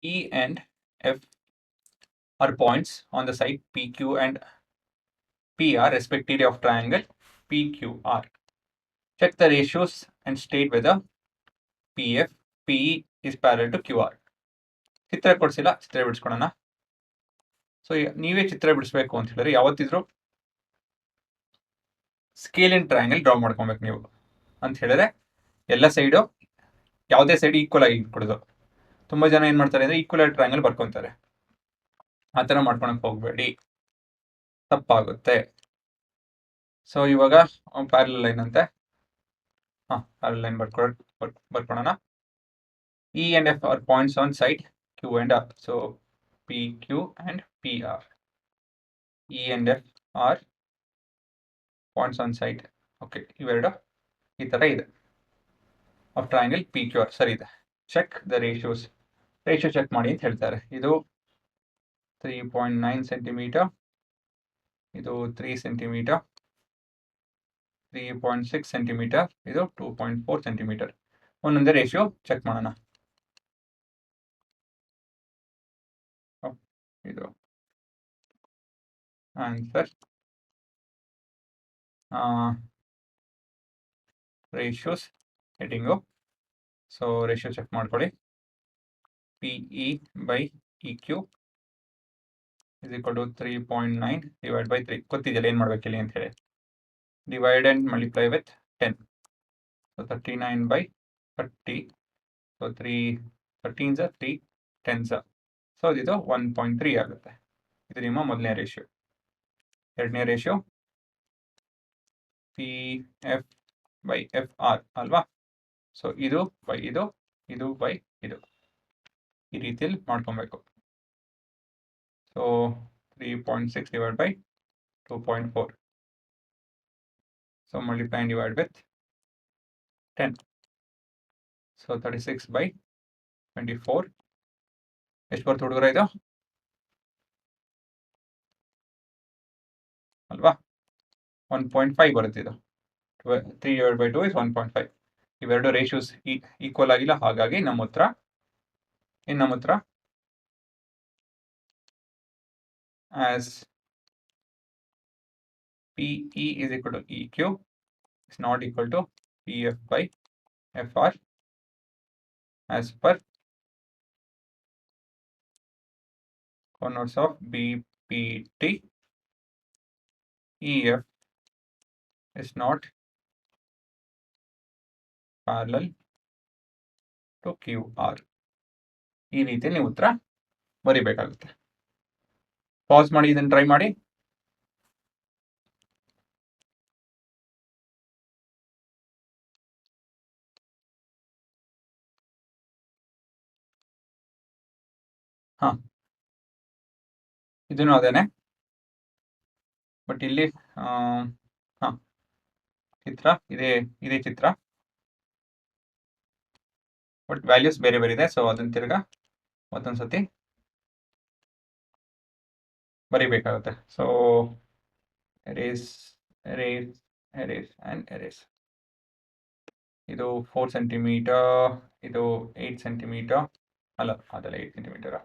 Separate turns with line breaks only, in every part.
E and F are points on the side PQ and PR respectively of triangle PQR. Check the ratios and state whether PF PE is parallel to QR. ಚಿತ್ರ ಕೊಡಿಸಿಲ್ಲ, ಚಿತ್ರ ಬಿಡಿಸ್ಕೊಳೋಣ. So ನೀವೇ ಚಿತ್ರ ಬಿಡಿಸ್ಬೇಕು ಅಂತ ಹೇಳಿದ್ರೆ ಯಾವತ್ತಿದ್ರು ಸ್ಕೇಲ್ ಇನ್ ಟ್ರಯಾಂಗಲ್ ಡ್ರಾ ಮಾಡ್ಕೊಬೇಕು ನೀವು ಅಂತ ಹೇಳಿದ್ರೆ ಎಲ್ಲ ಸೈಡು ಯಾವುದೇ ಸೈಡ್ ಈಕ್ವಲ್ ಆಗಿ ಕೊಡೋದು. ತುಂಬ ಜನ ಏನು ಮಾಡ್ತಾರೆ ಅಂದರೆ ಈಕ್ವಲ್ ಆಗಿ ಟ್ರಯಾಂಗಲ್ ಬರ್ಕೊತಾರೆ. ಆ ಥರ ಮಾಡ್ಕೊಳಕ್ಕೆ ಹೋಗಬೇಡಿ, ತಪ್ಪಾಗುತ್ತೆ. ಸೊ ಇವಾಗ ಪ್ಯಾರಲಲ್ ಲೈನ್ ಅಂತೆ. ಪ್ಯಾರಲಲ್ ಲೈನ್ ಬರ್ಕೊಳ್ಳೋಣ. E and F are points on side Q and R. So PQ and PR. E and F are points on side. Okay, ಇವೆರಡು ಈ ಥರ ಇದೆ ಆಫ್ ಟ್ರಯಾಂಗಲ್ PQR. ಸರಿ ಇದೆ. Check the ratios. Ratio check ಮಾಡಿ ಅಂತ ಹೇಳ್ತಾರೆ. ಇದು 3.9 ಸೆಂಟಿಮೀಟರ್, ಇದು 3 ಸೆಂಟಿಮೀಟರ್, 3.6 ಸೆಂಟಿಮೀಟರ್, ಇದು 2.4 ಸೆಂಟಿಮೀಟರ್. ಒಂದೊಂದೇ ರೇಷಿಯೋ ಚೆಕ್ ಮಾಡೋಣ. ಇದು answer. Ratios heading. So ratio check ಮಾಡ್ಕೊಳ್ಳಿ. PE by EQ is equal to 3.9 divided by 3. ಗೊತ್ತಿದೆಯಲ್ಲ ಏನು ಮಾಡ್ಬೇಕು ಇಲ್ಲಿ ಅಂತ ಹೇಳಿ. Divide and multiply with 10. So 39 by 30. So 3 13s are 3 10s are. So ಇದು 1.3 ಆಗುತ್ತೆ. ಇದು ನಿಮ್ಮ ಮೊದಲನೇ ರೇಷಿಯೋ. ಎರಡನೇ ರೇಷಿಯೋ PF by FR ಅಲ್ವಾ. ಸೊ ಇದು ಬೈ ಇದು, ಇದು ಬೈ ಇದು, ಈ ರೀತಿಯಲ್ಲಿ ಮಾಡ್ಕೊಬೇಕು. So 3.6 divided by 2.4. So multiply and divide with 10. So 36 by 24. ಎಷ್ಟು ಬರ್ತು ಹುಡುಗರ ಇದು ಅಲ್ವಾ. 1.5 ಬರುತ್ತೆ ಇದು. 3 divided by 2 is 1.5. ಇವೆರಡು ರೇಷಿಯೋಸ್ ಈಕ್ವಲ್ ಆಗಿಲ್ಲ, ಹಾಗಾಗಿ ನಮ್ಮ ಉತ್ತರ as PE is equal to EQ is not equal to PF by FR as per converse of BPT. EF is not parallel to QR. ಈ ರೀತಿ ನೀವು ಉತ್ತರ ಬರಿಬೇಕಾಗುತ್ತೆ. ಪಾಸ್ ಮಾಡಿ ಇದನ್ನು ಟ್ರೈ ಮಾಡಿ. ಇದನ್ನು ಅದೇನೆ, ಬಟ್ ಇಲ್ಲಿ ಚಿತ್ರ ಇದೇ ಚಿತ್ರ, ಬಟ್ ವ್ಯಾಲ್ಯೂಸ್ ಬೇರೆ ಬೇರೆ ಇದೆ. ಸೊ ಅದನ್ನ ತಿರ್ಗಾ ಮತ್ತೊಂದ್ಸತಿ ಬರಿಬೇಕಾಗುತ್ತೆ. So erase and erase. ಇದು 4 ಸೆಂಟಿಮೀಟರ್, ಇದು 8 ಸೆಂಟಿಮೀಟರ್, ಅಲ್ಲ ಅದಲ್ಲ 8 ಸೆಂಟಿಮೀಟರ್,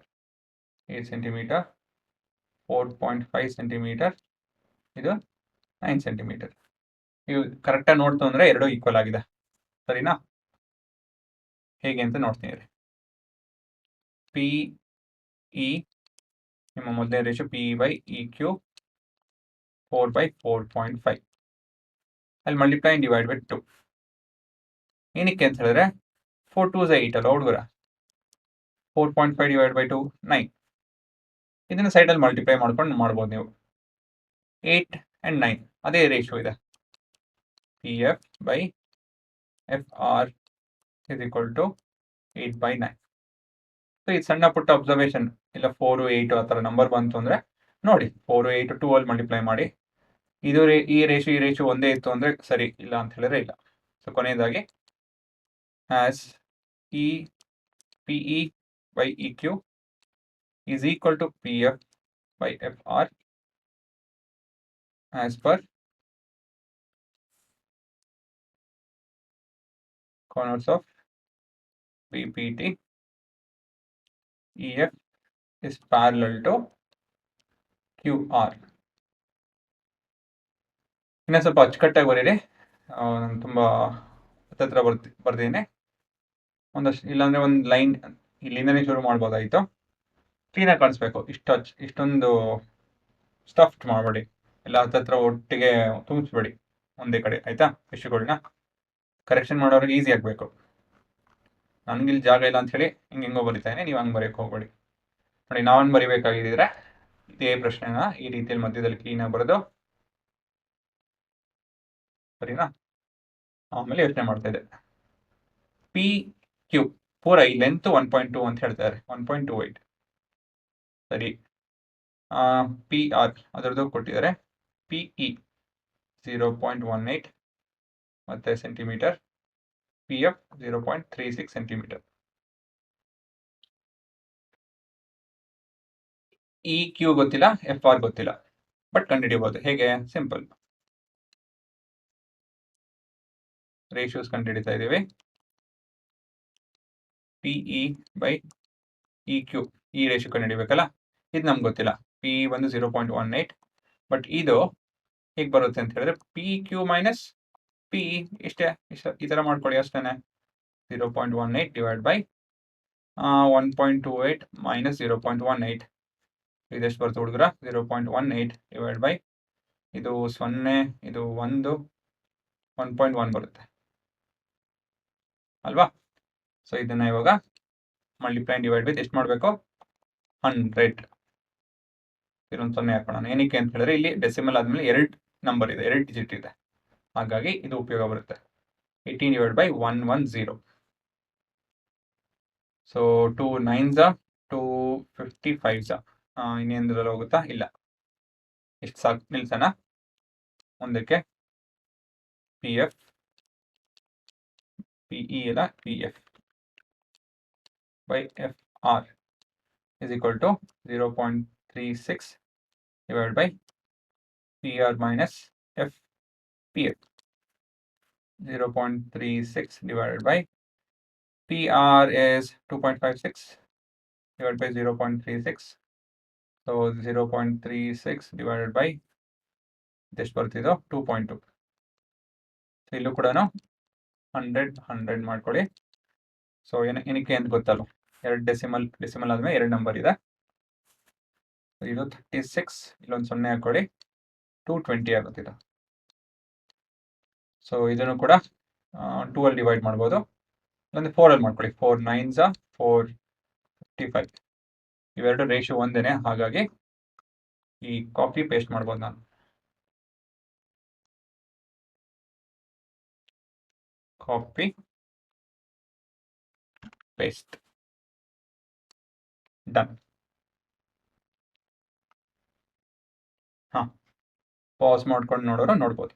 8 ಸೆಂಟಿಮೀಟರ್, 4.5 ಸೆಂಟಿಮೀಟರ್, ಇದು 9 ಸೆಂಟಿಮೀಟರ್. ನೀವು ಕರೆಕ್ಟಾಗಿ ನೋಡ್ತು ಅಂದರೆ ಎರಡು ಈಕ್ವಲ್ ಆಗಿದೆ. ಸರಿನಾ? ಹೇಗೆ ಅಂತ ನೋಡ್ತೀನಿ. PE ನಿಮ್ಮ ಮೊದಲನೇ ratio PE by EQ 4 by 4.5. ಅಲ್ಲಿ ಮಲ್ಟಿಪ್ಲೈ ಅಂಡ್ ಡಿವೈಡ್ ಬೈ 2. ಏನಕ್ಕೆ ಅಂತ ಹೇಳಿದ್ರೆ 4 2s 8 ಅಲ್ಲ ಹುಡುಗರ. 4.5 divided by 2 9. ಇದನ್ನು ಸೈಡಲ್ಲಿ ಮಲ್ಟಿಪ್ಲೈ ಮಾಡ್ಕೊಂಡು ಮಾಡ್ಬೋದು ನೀವು. 8 and 9 ಅದೇ ರೇಷಿಯೋ ಇದೆ. PF by FR is equal to 8 by 9. So ಇದು ಸಣ್ಣ ಪುಟ್ಟ ಅಬ್ಸರ್ವೇಷನ್. ಇಲ್ಲ 4 8 ಆ ಥರ ನಂಬರ್ ಬಂತು ಅಂದರೆ ನೋಡಿ, 4 8 2 ಅಲ್ಲಿ ಮಲ್ಟಿಪ್ಲೈ ಮಾಡಿ. ಈ ರೇಷಿಯೋ ಒಂದೇ ಇತ್ತು ಅಂದರೆ ಸರಿ, ಇಲ್ಲ ಅಂತ ಹೇಳಿದ್ರೆ ಇಲ್ಲ. ಸೊ ಕೊನೆಯದಾಗಿ as PE by EQ is equal to PF by FR as per converse of BPT. EF is parallel to QR. ಇನ್ನೊಂದು ಸ್ವಲ್ಪ ಅಚ್ಚುಕಟ್ಟಾಗಿ ಬರೀರಿ. ನಾನು ತುಂಬ ಹತ್ತತ್ರ ಬರ್ದಿದ್ದೀನಿ. ಒಂದಷ್ಟು ಇಲ್ಲಾಂದರೆ ಒಂದು ಲೈನ್ ಇಲ್ಲಿಂದನೇ ಶುರು ಮಾಡ್ಬೋದಾಯಿತು. ಕ್ಲೀನಾಗಿ ಕಾಣಿಸ್ಬೇಕು. ಇಷ್ಟೊಂದು ಸ್ಟಫ್ಟ್ ಮಾಡಬೇಡಿ, ಎಲ್ಲ ಹತ್ತತ್ರ ಒಟ್ಟಿಗೆ ತುಂಬಿಸ್ಬೇಡಿ ಒಂದೇ ಕಡೆ, ಆಯಿತಾ? ವಿಷಯಗಳನ್ನ ಕರೆಕ್ಷನ್ ಮಾಡೋರಿಗೆ ಈಸಿ ಆಗಬೇಕು. ನನಗಿಲ್ಲಿ ಜಾಗ ಇಲ್ಲ ಅಂಥೇಳಿ ಹಿಂಗೆಂಗೋ ಬರಿತಾನೆ, ನೀವು ಹಂಗೆ ಬರೆಯೋಕ್ಕೆ ಹೋಗ್ಬೇಡಿ. ನೋಡಿ, ನಾನು ಬರಿಬೇಕಾಗಿದ್ದರೆ ಇದೇ ಪ್ರಶ್ನೆನ ಈ ರೀತಿಯಲ್ಲಿ ಮಧ್ಯದಲ್ಲಿ ಕ್ಲೀನಾಗಿ ಬರೆದು ಸರಿನಾ, ಆಮೇಲೆ ಯೋಚನೆ ಮಾಡ್ತಾ ಇದೆ. ಪಿ ಕ್ಯೂ ಪೂರ ಈ ಲೆಂತ್ 1.2 ಅಂತ ಹೇಳ್ತಾರೆ, 1.28 ಸರಿ. ಪಿ ಆರ್ ಅದರದ್ದು ಕೊಟ್ಟಿದ್ದಾರೆ, ಪಿ ಇ 0.18 ಮತ್ತು centimetre, P F 0.36 centimetre. E Q ಗೊತ್ತಿಲ್ಲ, ಎಫ್ ಆರ್ ಗೊತ್ತಿಲ್ಲ, ಬಟ್ ಕಂಡುಹಿಡಿಯಬಹುದು. ಹೇಗೆ? ಸಿಂಪಲ್, ರೇಷಿಯೋಸ್ ಕಂಡುಹಿಡಿತಾ ಇದ್ದೀವಿ. P E by E Q, ಈ ರೇಷಿಯೋ ಕಂಡುಹಿಡಿಬೇಕಲ್ಲ, ಇದು ನಮ್ಗೆ ಗೊತ್ತಿಲ್ಲ. ಪಿ ಬಂದು 0.18, ಬಟ್ ಇದು ಹೇಗೆ ಬರುತ್ತೆ ಅಂತ ಹೇಳಿದ್ರೆ ಪಿ ಕ್ಯೂ ಮೈನಸ್ ಪಿ ಇಷ್ಟೇ, ಈ ಥರ ಮಾಡ್ಕೊಳ್ಳಿ ಅಷ್ಟೇ. 0.18 ಡಿವೈಡ್ ಬೈ 1.28 ಮೈನಸ್ 0.18, ಇದೆಷ್ಟು ಬರುತ್ತೆ ಹುಡುಗರ? 0.18 ಡಿವೈಡ್ ಬೈ ಇದು 0, ಇದು 1, 1.1 ಬರುತ್ತೆ ಅಲ್ವಾ? ಸೊ ಇದನ್ನು ಇವಾಗ ಮಲ್ಟಿಪ್ಲೈ ಡಿವೈಡ್ ವಿತ್ ಎಷ್ಟು ಮಾಡಬೇಕು? 100. ಇದೊಂದು 0 ಹಾಕೋಣ. ಏನಕ್ಕೆ ಅಂತ ಹೇಳಿದ್ರೆ ಇಲ್ಲಿ ಡೆಸಿಮಲ್ ಆದಮೇಲೆ 2 ನಂಬರ್ ಇದೆ, 2 ಡಿಜಿಟ್ ಇದೆ, ಹಾಗಾಗಿ ಇದು ಉಪಯೋಗ ಬರುತ್ತೆ. 18 divide by 110. So 2 9s 255s. ಇನ್ನೇಂದ್ರಲ್ಲಿ ಹೋಗುತ್ತಾ? ಇಲ್ಲ, ಇಷ್ಟು ಸಾಕು, ನಿಲ್ಸೋಣ. ಮುಂದಕ್ಕೆ ಪಿ ಎಫ್, ಪಿ ಇ ಇಲ್ಲ, P F by F R is equal to 0.36 divided by PR minus FPF. 0.36 divided by PR is 2.56 divided by 0.36. So 0.36 divided by ಎಷ್ಟು ಬರ್ತಿದೋ 2.2. So ಇಲ್ಲೂ ಕೂಡ 100 ಮಾಡ್ಕೊಳ್ಳಿ. ಸೊ ಏನಕ್ಕೆ ಅಂತ ಗೊತ್ತಲ್ಲ, 2 ಡೆಸಿಮಲ್ ಆದಮೇಲೆ 2 ನಂಬರ್ ಇದೆ. ಇದು 36, ಇಲ್ಲೊಂದು 0 ಹಾಕೊಳ್ಳಿ, 220 ಆಗುತ್ತಿದೆ. ಸೊ ಇದನ್ನು ಕೂಡ 2 ಅಲ್ಲಿ ಡಿವೈಡ್ ಮಾಡ್ಬೋದು, ಇಲ್ಲೊಂದು 4 ಅಲ್ಲಿ ಮಾಡ್ಕೊಳ್ಳಿ. 4 9s 455. ಇವೆರಡು ರೇಷಿಯೋ ಒಂದೇನೆ, ಹಾಗಾಗಿ ಈ ಕಾಪಿ ಪೇಸ್ಟ್ ಮಾಡ್ಬೋದು ನಾನು. Copy paste, done. ಪಾಸ್ ಮಾಡ್ಕೊಂಡು ನೋಡೋರು ನೋಡ್ಬೋದು.